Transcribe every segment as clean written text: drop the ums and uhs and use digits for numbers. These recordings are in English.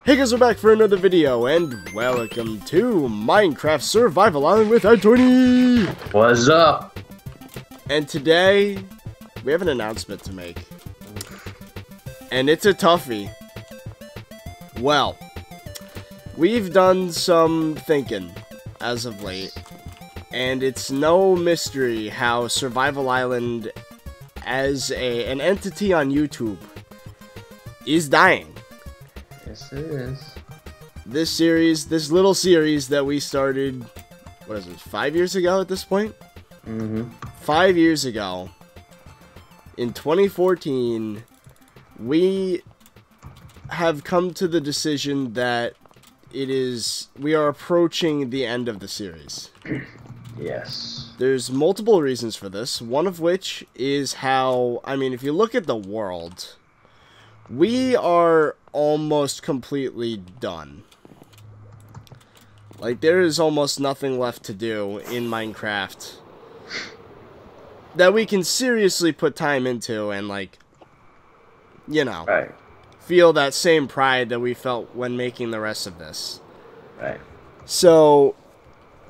Hey guys, we're back for another video, and welcome to Minecraft Survival Island with Tony. What's up? And today, we have an announcement to make. And it's a toughie. Well, we've done some thinking as of late, and it's no mystery how Survival Island as an entity on YouTube is dying. Yes, it is. This little series that we started, what is it, 5 years ago at this point? 5 years ago, in 2014, we have come to the decision that we are approaching the end of the series. Yes. There's multiple reasons for this, one of which is how, if you look at the world, we are almost completely done. Like, there is almost nothing left to do in Minecraft that we can seriously put time into and, like, Right. feel that same pride that we felt when making the rest of this. Right. So,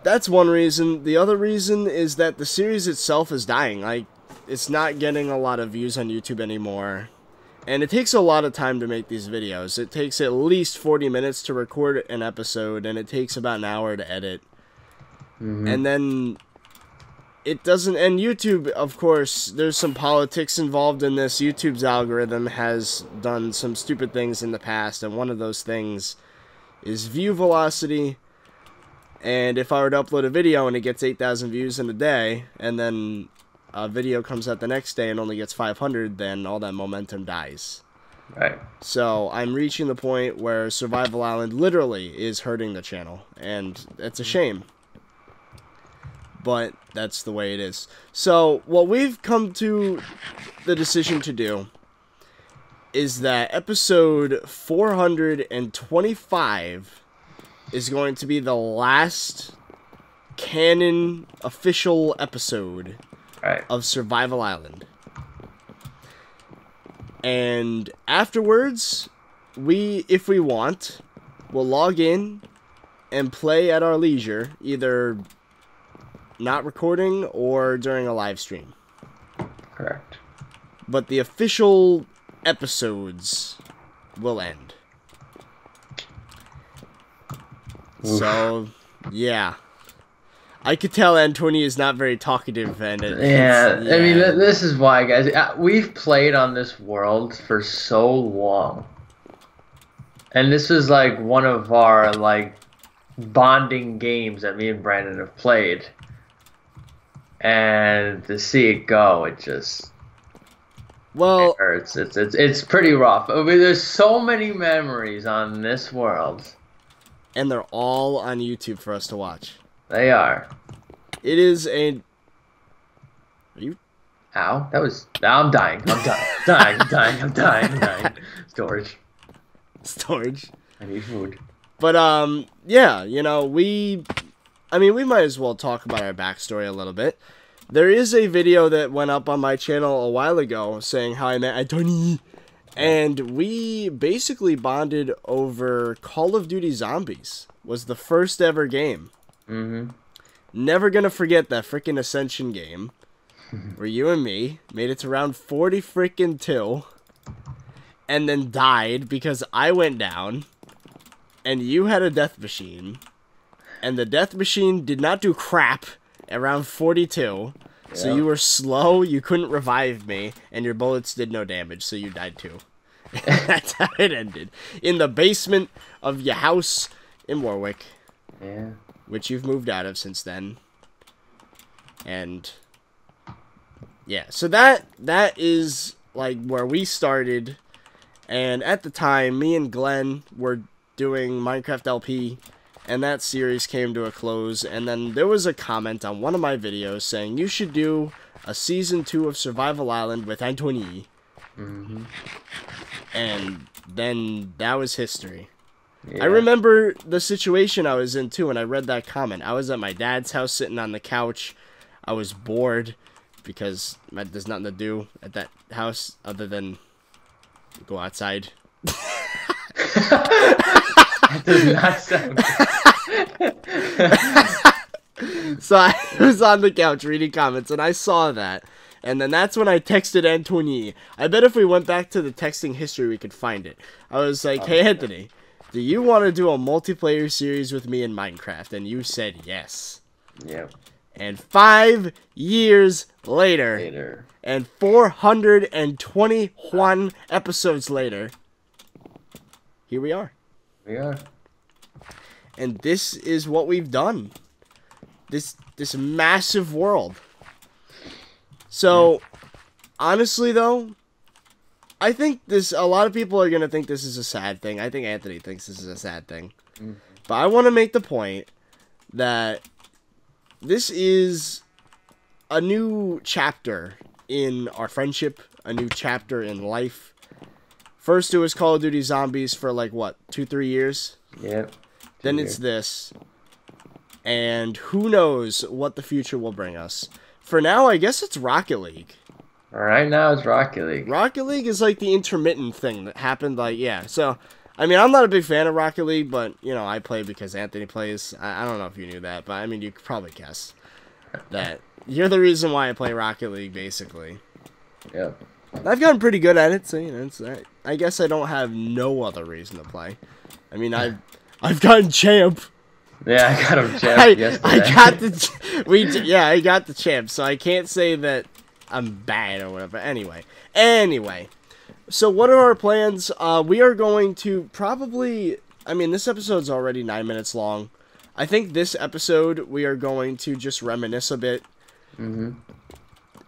that's one reason. The other reason is that the series itself is dying. Like, it's not getting a lot of views on YouTube anymore. And it takes a lot of time to make these videos. It takes at least 40 minutes to record an episode, and it takes about an hour to edit. And then it doesn't... And YouTube, of course, there's some politics involved in this. YouTube's algorithm has done some stupid things in the past, and one of those things is view velocity. And if I were to upload a video and it gets 8,000 views in a day, and then a video comes out the next day and only gets 500, then all that momentum dies. Right. So I'm reaching the point where Survival Island literally is hurting the channel, and it's a shame. But that's the way it is. So what we've come to the decision to do is that episode 425 is going to be the last canon official episode of Survival Island. And afterwards, if we want, we'll log in and play at our leisure, either not recording or during a live stream. Correct. But the official episodes will end. Oof. So, yeah. I could tell Antonio is not very talkative, and yeah. I mean, this is why, guys. We've played on this world for so long, and this is like one of our bonding games that me and Brandon have played. And to see it go, it just it hurts. It's pretty rough. I mean, there's so many memories on this world, and they're all on YouTube for us to watch. They are. It is a... Are you... Ow. That was... I'm dying. I'm dying. Storage. I need food. But, yeah, we might as well talk about our backstory a little bit. There is a video that went up on my channel a while ago saying how I met Tony. And we basically bonded over Call of Duty Zombies. Was the first ever game. Never gonna forget that freaking Ascension game where you and me made it to round 40 freaking 2 and then died because I went down and you had a death machine and the death machine did not do crap at round 42. So you were slow, you couldn't revive me, and your bullets did no damage, so you died too. That's how it ended. In the basement of your house in Warwick. Yeah. Which you've moved out of since then. And yeah, so that is like where we started. And at the time, me and Glenn were doing Minecraft LP, and that series came to a close. And then there was a comment on one of my videos saying you should do a season 2 of Survival Island with Anthony. And then that was history. Yeah. I remember the situation I was in, too, and I read that comment. I was at my dad's house sitting on the couch. I was bored because there's nothing to do at that house other than go outside. Does not sound good. So I was on the couch reading comments, and I saw that. And then that's when I texted Anthony. I bet if we went back to the texting history, we could find it. I was like, hey, Anthony, do you want to do a multiplayer series with me in Minecraft? And you said yes. Yep. And 5 years later, and 421 episodes later, here we are. We are. And this is what we've done. This massive world. So, honestly, though, I think a lot of people are going to think this is a sad thing. I think Anthony thinks this is a sad thing. Mm-hmm. But I want to make the point that this is a new chapter in our friendship, a new chapter in life. First, it was Call of Duty Zombies for, like, what, 2-3 years? Yep. Then it's this. And who knows what the future will bring us. For now, I guess it's Rocket League. Right now, it's Rocket League. Rocket League is like the intermittent thing that happened, like, yeah. So, I mean, I'm not a big fan of Rocket League, but, you know, I play because Anthony plays. I don't know if you knew that, but, I mean, you could probably guess that you're the reason why I play Rocket League, basically. Yep. I've gotten pretty good at it, so, you know, I guess I don't have no other reason to play. I mean, I've gotten champ. Yeah, I got him champ yesterday. I got the champ, so I can't say that I'm bad or whatever. Anyway. So what are our plans? We are going to probably, I mean, this episode's already 9 minutes long. I think this episode we are going to just reminisce a bit. Mm-hmm.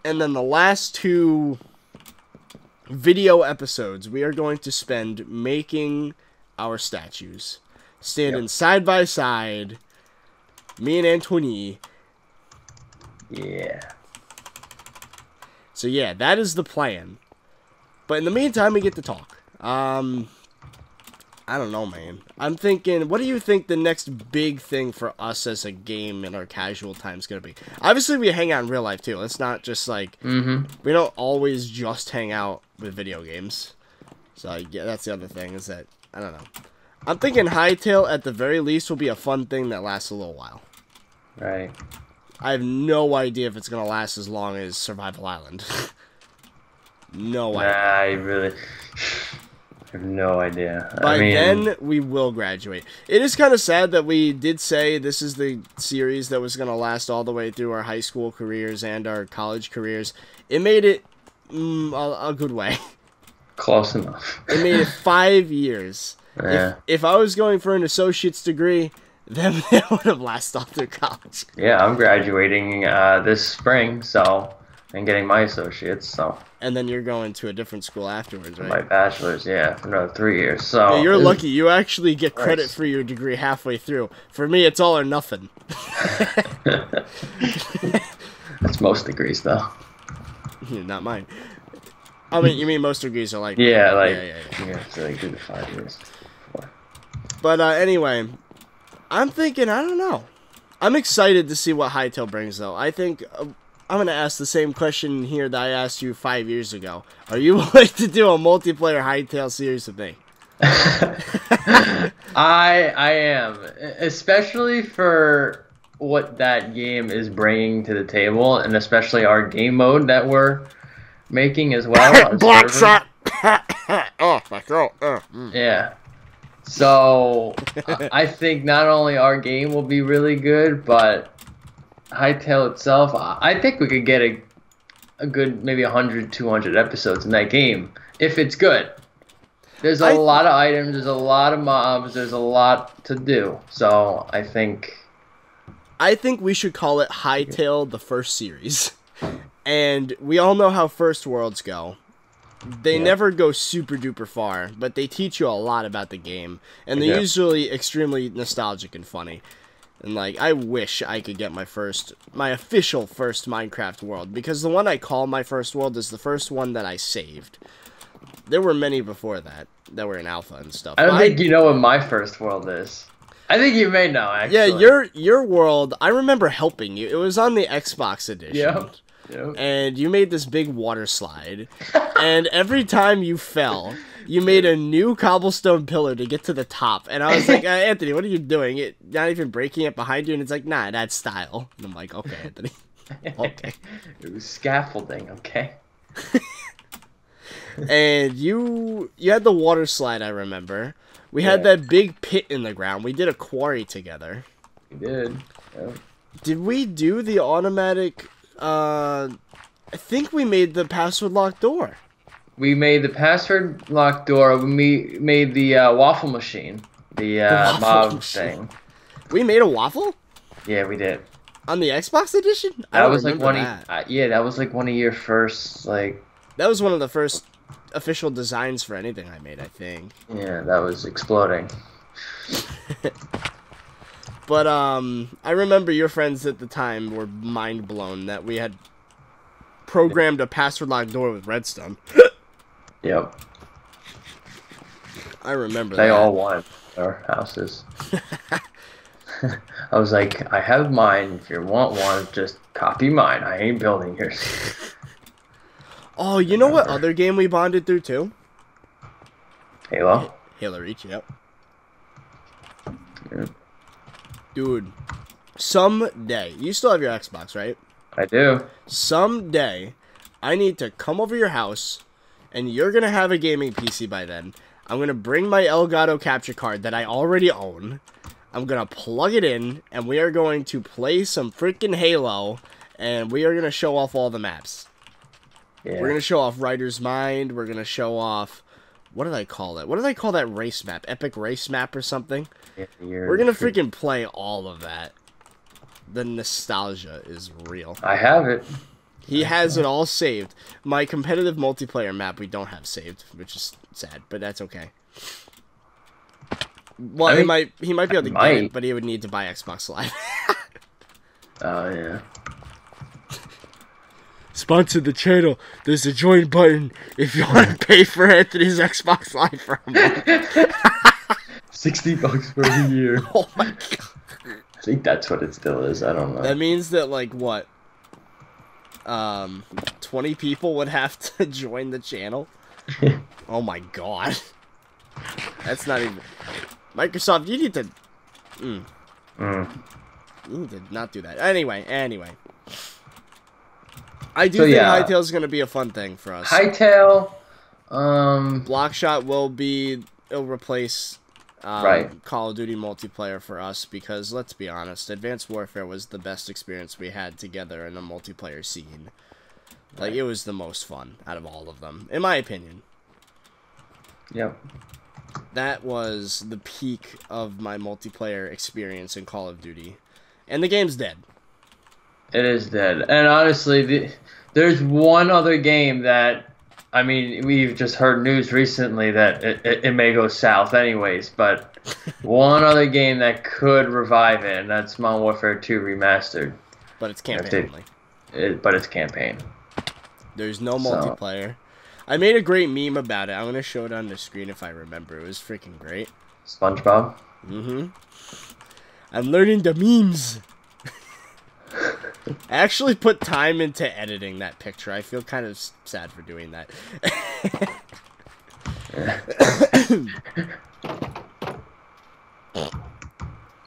And then the last 2 video episodes we are going to spend making our statues. Standing side by side, me and Anthony. Yeah. So yeah, that is the plan. But in the meantime, we get to talk. I don't know, man. I'm thinking, what do you think the next big thing for us as a game in our casual time is going to be? Obviously, we hang out in real life, too. It's not just like, we don't always just hang out with video games. So yeah, that's the other thing, is that, I don't know. I'm thinking Hightail, at the very least, will be a fun thing that lasts a little while. Right. I have no idea if it's going to last as long as Survival Island. No idea. I really have no idea. By then, we will graduate. It is kind of sad that we did say this is the series that was going to last all the way through our high school careers and our college careers. It made it a good way. Close enough. It made it 5 years. Yeah. If I was going for an associate's degree, then it would have lasted all through college. Yeah, I'm graduating this spring, and getting my associates, so. And then you're going to a different school afterwards, right? My bachelor's, yeah, for another 3 years, so. Yeah, you're lucky. You actually get credit for your degree halfway through. For me, it's all or nothing. That's most degrees, though. Not mine. I mean, you mean most degrees are like... Yeah, so like 2 to 5 years. But anyway, I'm thinking, I don't know. I'm excited to see what Hightail brings, though. I think I'm going to ask the same question here that I asked you 5 years ago. Are you willing to do a multiplayer Hightail series with me? I am. Especially for what that game is bringing to the table, and especially our game mode that we're making as well. Black shot! Oh, my throat. Yeah. So, I think not only our game will be really good, but Hightail itself, I think we could get a good maybe 100, 200 episodes in that game, if it's good. There's a lot of items, there's a lot of mobs, there's a lot to do. So, I think we should call it Hightail the first series. And we all know how first worlds go. They never go super duper far, but they teach you a lot about the game. And they're usually extremely nostalgic and funny. And like, I wish I could get my official first Minecraft world, because the one I call my first world is the first one that I saved. There were many before that were in alpha and stuff. I don't think you know what my first world is. I think you may know, actually. Yeah, your world, I remember helping you. It was on the Xbox edition. Yep. And you made this big water slide. And every time you fell, You made a new cobblestone pillar to get to the top. And I was like, Anthony, what are you doing? Not even breaking it behind you? And it's like, nah, that's style. And I'm like, okay, Anthony. Okay. It was scaffolding, okay? And you had the water slide, I remember. We had that big pit in the ground. We did a quarry together. We did. Yeah. Did we do the automatic... I think we made the password locked door. We made the password locked door. We made the waffle machine. The mob thing. We made a waffle? Yeah, we did. On the Xbox edition? That was like one of yeah, that was like one of your first like. That was one of the first official designs for anything I made, I think. Yeah, that was exploding. But I remember your friends at the time were mind blown that we had programmed a password locked door with redstone. Yep. I remember they that. all wanted our houses. I was like, I have mine. If you want one, just copy mine. I ain't building yours. Oh, you know what other game we bonded through too? Halo? Halo Reach, yep. Yeah. Dude, someday, you still have your Xbox, right? I do. Someday, I need to come over your house, and you're going to have a gaming PC by then. I'm going to bring my Elgato capture card that I already own. I'm going to plug it in, and we are going to play some freaking Halo, and we are going to show off all the maps. Yeah. We're going to show off Writer's Mind. We're going to show off... What did I call it? What did I call that race map? Epic Race Map or something? Yeah, we're going to freaking play all of that. The nostalgia is real. I have it. He has it all saved. My competitive multiplayer map we don't have saved, which is sad, but that's okay. Well, I mean, he might be able to get it, but he would need to buy Xbox Live. Oh, yeah. Sponsor the channel. There's a join button if you want to pay for Anthony's Xbox Live for a month. $60 for a year. Oh my god. I think that's what it still is. I don't know. That means that, like, what? 20 people would have to join the channel? Oh my god. That's not even... Microsoft, you need to... You need to not do that. Anyway. I do think Hytale is going to be a fun thing for us. Hytale, Blockshot it'll replace Call of Duty multiplayer for us because, let's be honest, Advanced Warfare was the best experience we had together in a multiplayer scene. Like, it was the most fun out of all of them, in my opinion. Yep. That was the peak of my multiplayer experience in Call of Duty. And the game's dead. It is dead. And honestly, there's one other game that, I mean, we've just heard news recently that it may go south anyways, but one other game that could revive it, and that's Modern Warfare 2 Remastered. But it's campaign only. But it's campaign. There's no multiplayer. I made a great meme about it. I'm going to show it on the screen if I remember. It was freaking great. SpongeBob? Mm-hmm. I'm learning the memes. I actually put time into editing that picture. I feel kind of sad for doing that.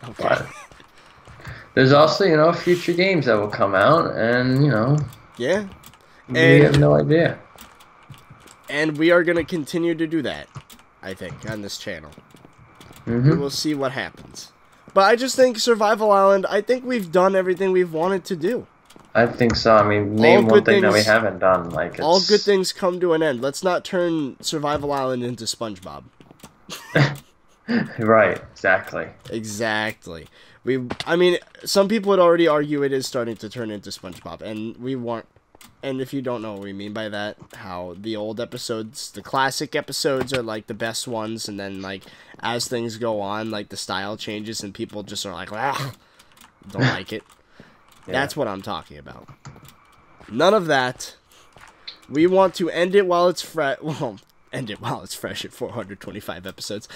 Okay. There's also, future games that will come out, and, Yeah. We have no idea. And we are going to continue to do that, I think, on this channel. Mm-hmm. We will see what happens. But I just think Survival Island, I think we've done everything we've wanted to do. I think so. I mean, name one thing that we haven't done. Like, all good things come to an end. Let's not turn Survival Island into SpongeBob. Right, exactly. Exactly. I mean, some people would already argue it is starting to turn into SpongeBob, and we want... And if you don't know what we mean by that, how the old episodes, the classic episodes are, like, the best ones, and then, like, as things go on, like, the style changes, and people just are like, ah, don't like it. Yeah. That's what I'm talking about. None of that. We want to end it while it's fresh. Well, end it while it's fresh at 425 episodes.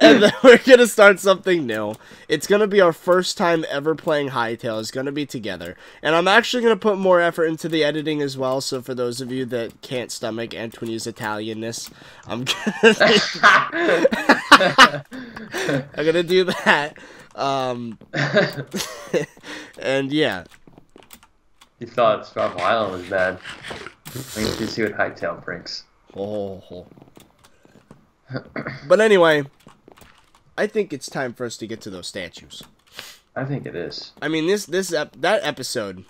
And then we're going to start something new. It's going to be our first time ever playing Hytale. It's going to be together. And I'm actually going to put more effort into the editing as well. So for those of you that can't stomach Antonia's Italianness, I'm going to do that. And yeah. You thought Survival Island was bad. We need to see what Hytale brings. Oh. But anyway, I think it's time for us to get to those statues. I think it is. I mean, this episode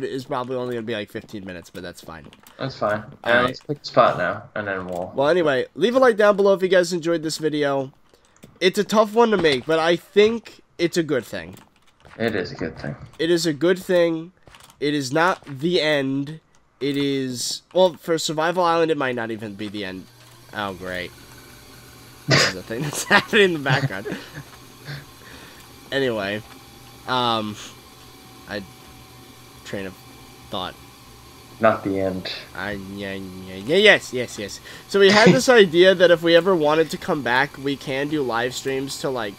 is probably only gonna be like 15 minutes, but that's fine. That's fine. Alright, let's pick a spot now, and then we'll... Well, anyway, leave a like down below if you guys enjoyed this video. It's a tough one to make, but I think it's a good thing. It is a good thing. It is a good thing. It is not the end. It is... Well, for Survival Island, it might not even be the end. Oh, great. There's a thing that's happening in the background. Anyway. Train of thought. Not the end. Yes. So we had this idea that if we ever wanted to come back, we can do live streams to, like,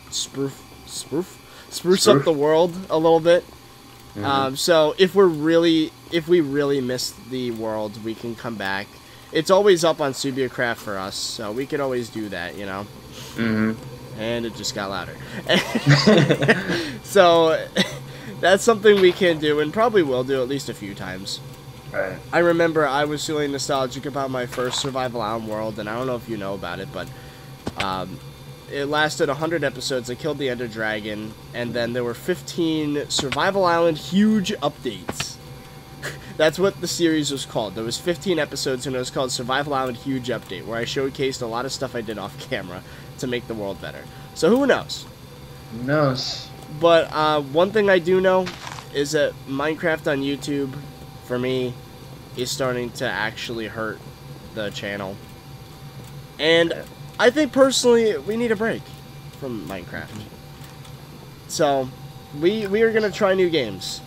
spruce up the world a little bit. Mm-hmm. So if we really miss the world, we can come back. It's always up on SubiaCraft for us, so we could always do that, you know. Mm-hmm. And it just got louder. So that's something we can do, and probably will do at least a few times. Right. I remember I was feeling nostalgic about my first Survival Island world, and I don't know if you know about it, but it lasted 100 episodes. I killed the Ender Dragon, and then there were 15 Survival Island huge updates. That's what the series was called. There was 15 episodes, and it was called Survival Island Huge Update, where I showcased a lot of stuff I did off camera to make the world better. So who knows? Who knows? But one thing I do know is that Minecraft on YouTube, for me, is starting to actually hurt the channel. And I think personally we need a break from Minecraft. So we are going to try new games.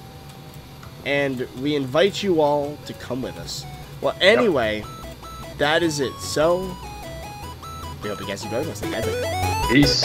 And we invite you all to come with us. Well, anyway, that is it. So we hope you guys enjoyed this. Peace.